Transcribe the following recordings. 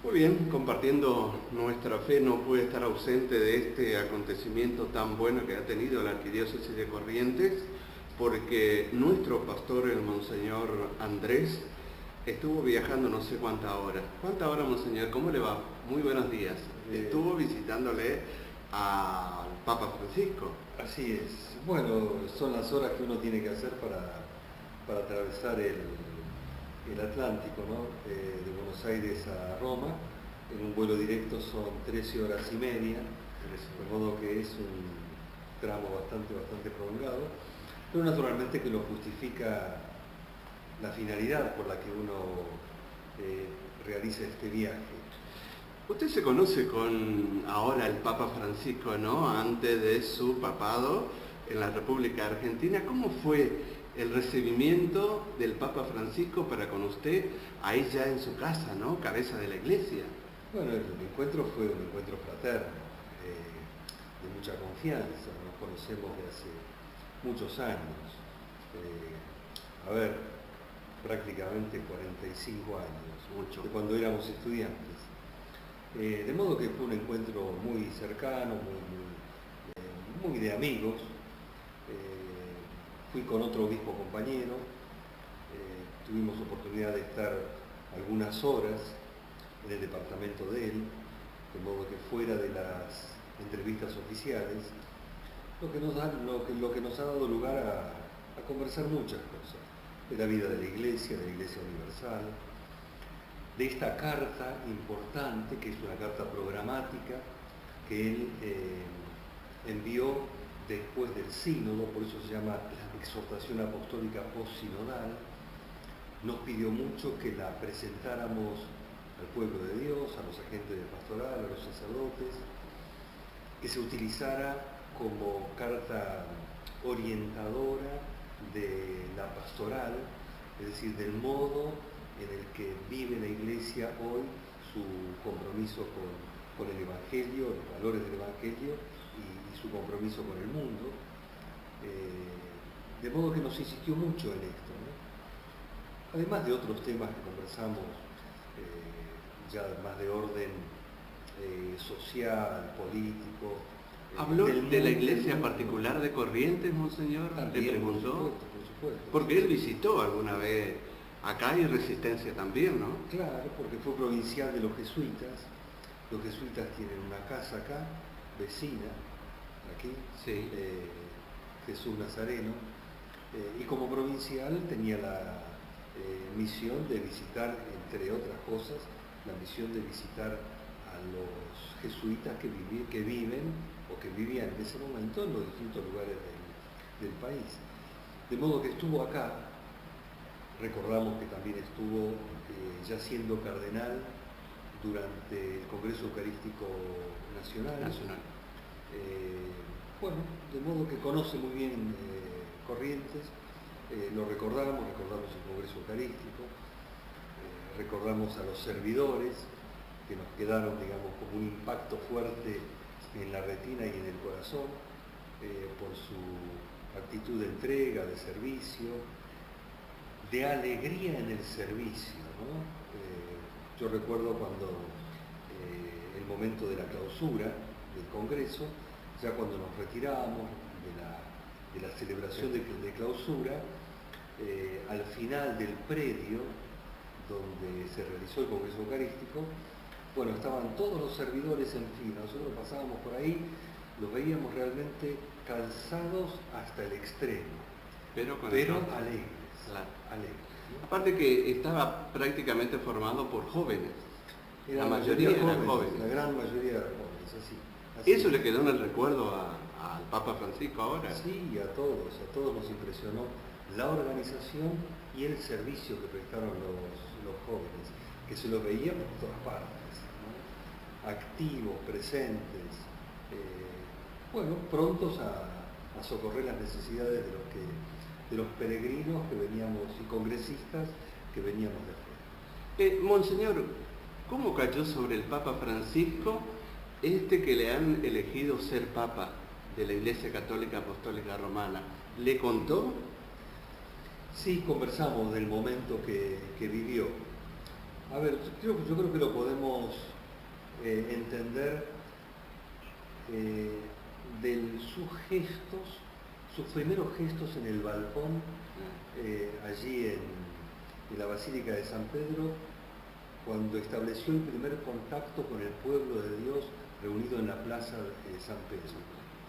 Muy bien, compartiendo nuestra fe, no pude estar ausente de este acontecimiento tan bueno que ha tenido la Arquidiócesis de Corrientes, porque nuestro pastor, el Monseñor Andrés, estuvo viajando no sé cuántas horas. ¿Cuántas horas, Monseñor? ¿Cómo le va? Muy buenos días. Estuvo visitándole al Papa Francisco. Así es. Bueno, son las horas que uno tiene que hacer para atravesar el Atlántico, ¿no? De Buenos Aires a Roma. En un vuelo directo son 13 horas y media, de modo que es un tramo bastante prolongado, pero naturalmente que lo justifica la finalidad por la que uno realiza este viaje. Usted se conoce con ahora el Papa Francisco, ¿no? Antes de su papado en la República Argentina. ¿Cómo fue el recibimiento del Papa Francisco para con usted ahí ya en su casa, ¿no? Cabeza de la Iglesia. Bueno, el encuentro fue un encuentro fraterno, de mucha confianza. Nos conocemos de hace muchos años. Prácticamente 45 años, Mucho. de cuando éramos estudiantes. De modo que fue un encuentro muy cercano, muy de amigos. Fui con otro obispo compañero, tuvimos oportunidad de estar algunas horas en el departamento de él, de modo que fuera de las entrevistas oficiales, lo que nos ha dado lugar a conversar muchas cosas, de la vida de la Iglesia Universal, de esta carta importante, que es una carta programática, que él envió después del sínodo, por eso se llama la exhortación apostólica post-sinodal. Nos pidió mucho que la presentáramos al pueblo de Dios, a los agentes de pastoral, a los sacerdotes, que se utilizara como carta orientadora de la pastoral, es decir, del modo en el que vive la Iglesia hoy su compromiso con el Evangelio, los valores del Evangelio y su compromiso con el mundo. De modo que nos insistió mucho en esto, ¿no? Además de otros temas que conversamos, ya más de orden social, político. ¿Habló de la iglesia particular de Corrientes, Monseñor? También, ¿Le preguntó? por supuesto. Porque él visitó alguna vez. Acá hay Resistencia también, ¿no? Claro, porque fue provincial de los jesuitas. Los jesuitas tienen una casa acá, vecina, aquí, Sí. Jesús Nazareno, y como provincial tenía la misión de visitar, entre otras cosas, la misión de visitar a los jesuitas que viven o que vivían en ese momento en los distintos lugares del país. De modo que estuvo acá. Recordamos que también estuvo ya siendo cardenal durante el Congreso Eucarístico Nacional. De modo que conoce muy bien Corrientes. Lo recordamos el Congreso Eucarístico, recordamos a los servidores que nos quedaron, digamos, como un impacto fuerte en la retina y en el corazón, por su actitud de entrega, de servicio, de alegría en el servicio, ¿no? Yo recuerdo cuando el momento de la clausura del Congreso, ya cuando nos retiramos de la celebración de clausura, al final del predio donde se realizó el Congreso Eucarístico, bueno, estaban todos los servidores en fila. Nosotros pasábamos por ahí, los veíamos realmente cansados hasta el extremo, pero alegres. Claro. Alegres, ¿no? Aparte que estaba prácticamente formado por jóvenes. La mayoría eran jóvenes. La gran mayoría eran jóvenes, así. ¿Eso le quedó en el recuerdo al Papa Francisco ahora? Sí, a todos nos impresionó la organización y el servicio que prestaron los jóvenes, que se los veía por todas partes, ¿no? Activos, presentes, prontos a socorrer las necesidades de los peregrinos que veníamos y congresistas que veníamos de afuera. Monseñor, ¿cómo cayó sobre el Papa Francisco que le han elegido ser Papa de la Iglesia Católica Apostólica Romana? ¿Le contó? Sí, conversamos del momento que vivió. A ver, yo creo que lo podemos entender de sus gestos, sus primeros gestos en el balcón, allí en la Basílica de San Pedro, cuando estableció el primer contacto con el pueblo de Dios reunido en la plaza de San Pedro,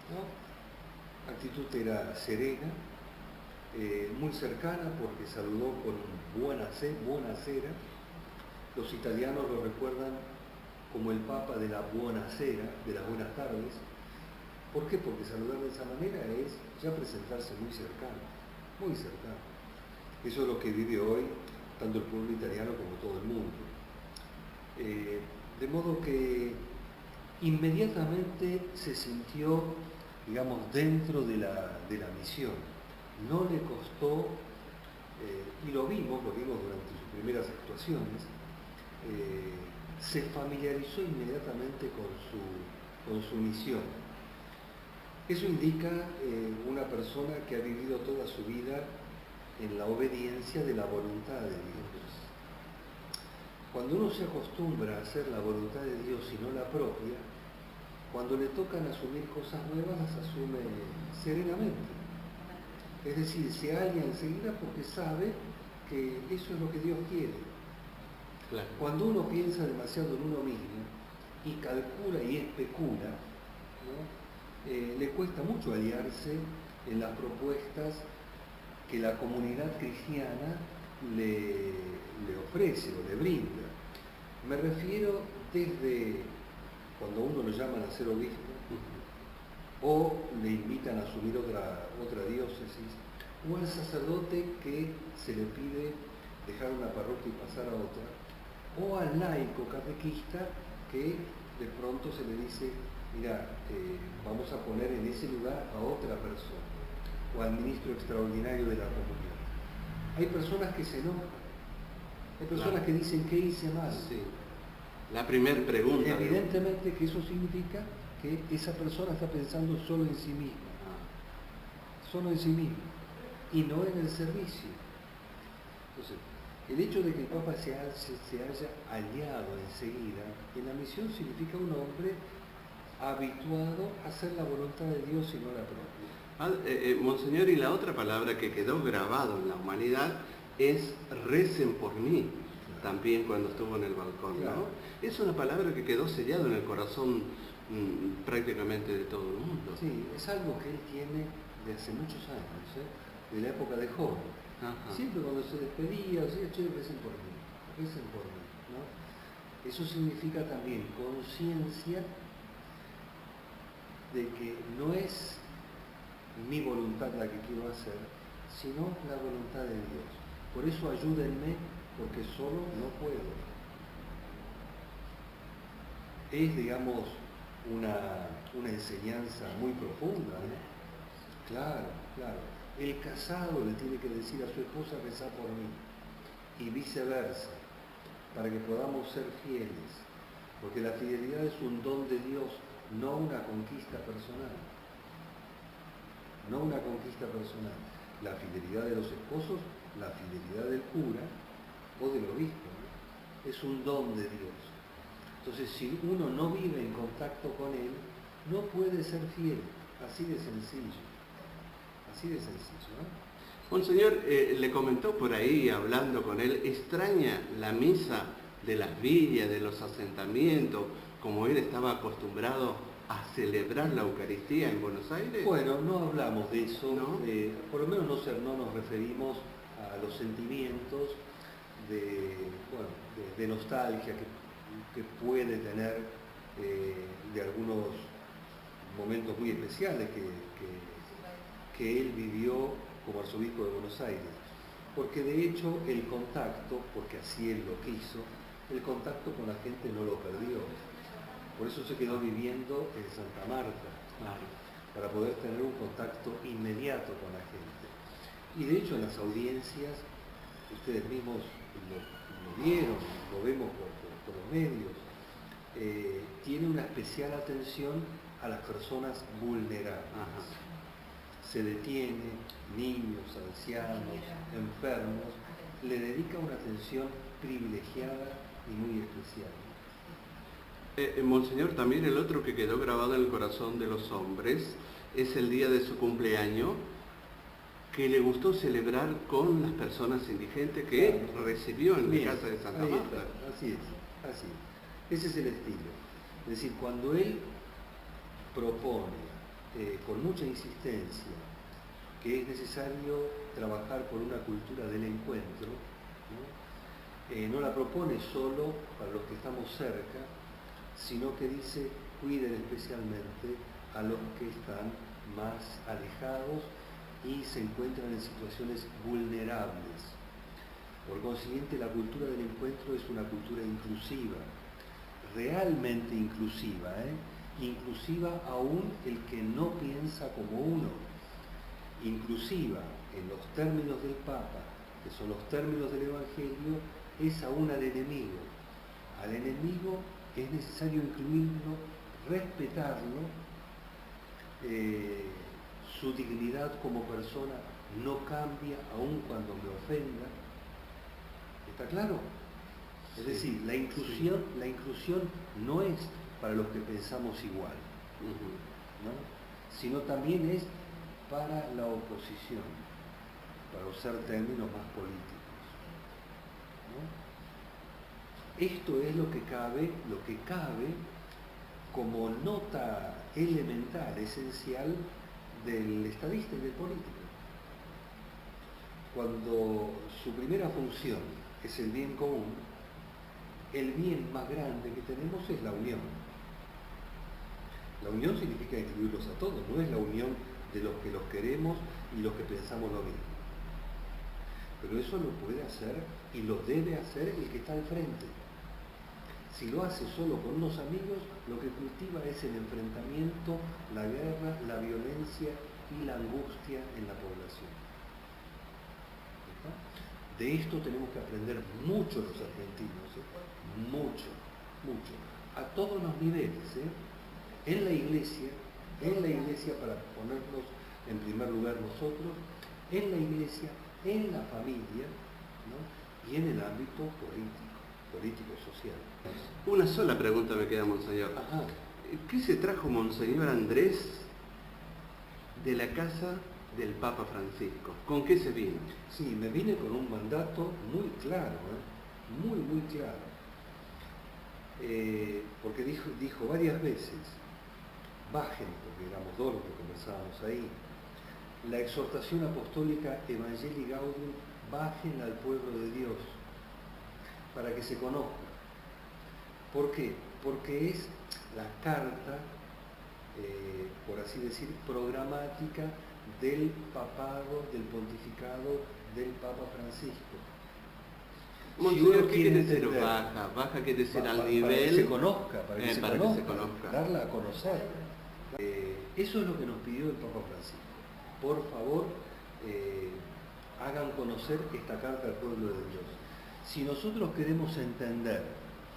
¿no? La actitud era serena, muy cercana porque saludó con buena cera. Los italianos lo recuerdan como el Papa de la buonasera, de las buenas tardes. ¿Por qué? Porque saludar de esa manera es ya presentarse muy cercano, muy cercano. Eso es lo que vive hoy tanto el pueblo italiano como todo el mundo. De modo que inmediatamente se sintió, digamos, dentro de la misión. No le costó, y lo vimos durante sus primeras actuaciones, se familiarizó inmediatamente con su misión. Eso indica una persona que ha vivido toda su vida en la obediencia de la voluntad de Dios. Cuando uno se acostumbra a hacer la voluntad de Dios y no la propia, cuando le tocan asumir cosas nuevas, las asume serenamente. Es decir, se halla enseguida porque sabe que eso es lo que Dios quiere. Claro. Cuando uno piensa demasiado en uno mismo y calcula y especula, ¿no? Le cuesta mucho aliarse en las propuestas que la comunidad cristiana le ofrece o le brinda. Me refiero desde cuando uno lo llaman a ser obispo, o le invitan a asumir otra diócesis, o al sacerdote que se le pide dejar una parroquia y pasar a otra, o al laico catequista que de pronto se le dice, mira, vamos a poner en ese lugar a otra persona, o al ministro extraordinario de la comunidad. Hay personas que se enojan, hay personas que dicen, ¿qué hice mal? Sí. La primera pregunta. Evidentemente que eso significa que esa persona está pensando solo en sí misma, solo en sí misma, y no en el servicio. Entonces, el hecho de que el Papa se haya aliado enseguida en la misión significa un hombre habituado a hacer la voluntad de Dios y no la propia. Monseñor, y la otra palabra que quedó grabado en la humanidad es recen por mí, también cuando estuvo en el balcón, Claro. ¿no? Es una palabra que quedó sellada en el corazón prácticamente de todo el mundo. Sí, es algo que él tiene de hace muchos años, de la época de joven. Ajá. Siempre cuando se despedía, decía, che, recen por mí, ¿no? Eso significa también conciencia de que no es mi voluntad la que quiero hacer, sino la voluntad de Dios. Por eso ayúdenme, porque solo no puedo. Es, digamos, una enseñanza muy profunda, ¿no? Claro. El casado le tiene que decir a su esposa, rezá por mí, y viceversa, para que podamos ser fieles, porque la fidelidad es un don de Dios, no una conquista personal. No una conquista personal. La fidelidad de los esposos, la fidelidad del cura o del obispo, ¿no? Es un don de Dios. Entonces, si uno no vive en contacto con él, no puede ser fiel. Así de sencillo. Así de sencillo, ¿no? Monseñor, le comentó por ahí, hablando con él, extraña la misa de las villas, de los asentamientos, como él estaba acostumbrado a celebrar la Eucaristía en Buenos Aires. Bueno, no hablamos de eso, ¿no? Por lo menos no nos referimos a los sentimientos de nostalgia que puede tener de algunos momentos muy especiales que él vivió como arzobispo de Buenos Aires. Porque de hecho el contacto, porque así él lo quiso, el contacto con la gente no lo perdió. Por eso se quedó viviendo en Santa Marta, para poder tener un contacto inmediato con la gente. Y de hecho en las audiencias, ustedes mismos lo vieron, lo vemos por los medios, tiene una especial atención a las personas vulnerables. Ajá. Se detiene, niños, ancianos, enfermos, le dedica una atención privilegiada y muy especial. Monseñor, también el otro que quedó grabado en el corazón de los hombres es el día de su cumpleaños, que le gustó celebrar con las personas indigentes que recibió en la casa de Santa Ahí Marta. está, así es, así es. Ese es el estilo. Es decir, cuando él propone con mucha insistencia que es necesario trabajar por una cultura del encuentro, ¿no? No la propone solo para los que estamos cerca, sino que dice, cuiden especialmente a los que están más alejados y se encuentran en situaciones vulnerables. Por consiguiente, la cultura del encuentro es una cultura inclusiva, realmente inclusiva, inclusiva aún el que no piensa como uno, inclusiva en los términos del Papa, que son los términos del Evangelio, es aún al enemigo. Al enemigo es necesario incluirlo, respetarlo, su dignidad como persona no cambia aun cuando me ofenda. ¿Está claro? Es decir, la inclusión no es para los que pensamos igual, ¿no? Sino también es para la oposición, para usar términos más políticos, ¿no? Esto es lo que cabe como nota elemental, esencial del estadista y del político. Cuando su primera función es el bien común, el bien más grande que tenemos es la unión. La unión significa incluirlos a todos, no es la unión de los que los queremos y los que pensamos lo mismo. Pero eso lo puede hacer y lo debe hacer el que está al frente. Si lo hace solo con unos amigos, lo que cultiva es el enfrentamiento, la guerra, la violencia y la angustia en la población. ¿Está? De esto tenemos que aprender mucho los argentinos, mucho, a todos los niveles, en la iglesia, para ponernos en primer lugar nosotros, en la iglesia, en la familia, ¿no? Y en el ámbito político-social. Una sola pregunta me queda, Monseñor. Ajá. ¿Qué se trajo Monseñor Andrés de la casa del Papa Francisco? ¿Con qué se vino? Sí, me vine con un mandato muy claro, muy claro. Porque dijo varias veces, bajen, porque éramos dos los que conversábamos ahí, la exhortación apostólica Evangelii Gaudium, bajen al pueblo de Dios, para que se conozca. ¿Por qué? Porque es la carta, por así decir, programática del papado, del pontificado del Papa Francisco. Monseñor, ¿qué quiere decir baja? Baja quiere decir al nivel... Para que se conozca, que se conozca. Darla a conocer. Eso es lo que nos pidió el Papa Francisco. Por favor, hagan conocer esta carta al pueblo de Dios. Si nosotros queremos entender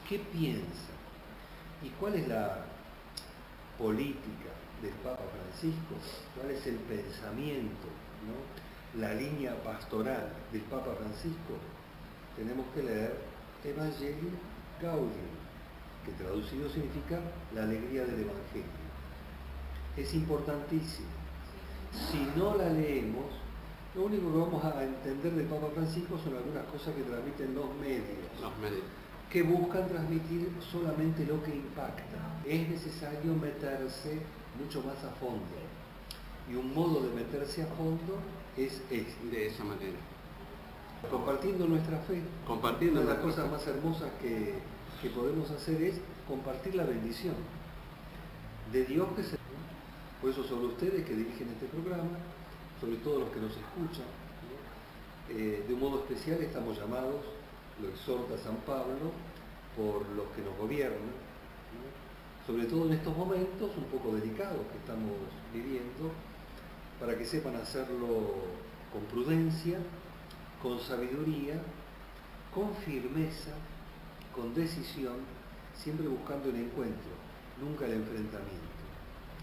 qué piensa y cuál es la política del Papa Francisco, cuál es el pensamiento, ¿no? La línea pastoral del Papa Francisco, tenemos que leer Evangelii Gaudium, que traducido significa la alegría del Evangelio. Es importantísimo. Si no la leemos, lo único que vamos a entender del Papa Francisco son algunas cosas que transmiten los medios, que buscan transmitir solamente lo que impacta. Es necesario meterse mucho más a fondo. Y un modo de meterse a fondo es este. De esa manera. Compartiendo nuestra fe. Compartiendo una de las cosas más hermosas que podemos hacer es compartir la bendición de Dios que se... Por eso sobre ustedes que dirigen este programa, sobre todo los que nos escuchan, ¿no? De un modo especial estamos llamados, lo exhorta San Pablo, por los que nos gobiernan, ¿no? Sobre todo en estos momentos un poco delicados que estamos viviendo, para que sepan hacerlo con prudencia, con sabiduría, con firmeza, con decisión, siempre buscando el encuentro, nunca el enfrentamiento.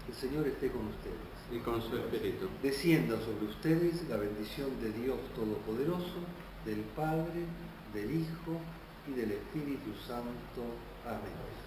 El Señor esté con ustedes. Y con su Espíritu. Descienda sobre ustedes la bendición de Dios Todopoderoso, del Padre, del Hijo y del Espíritu Santo. Amén.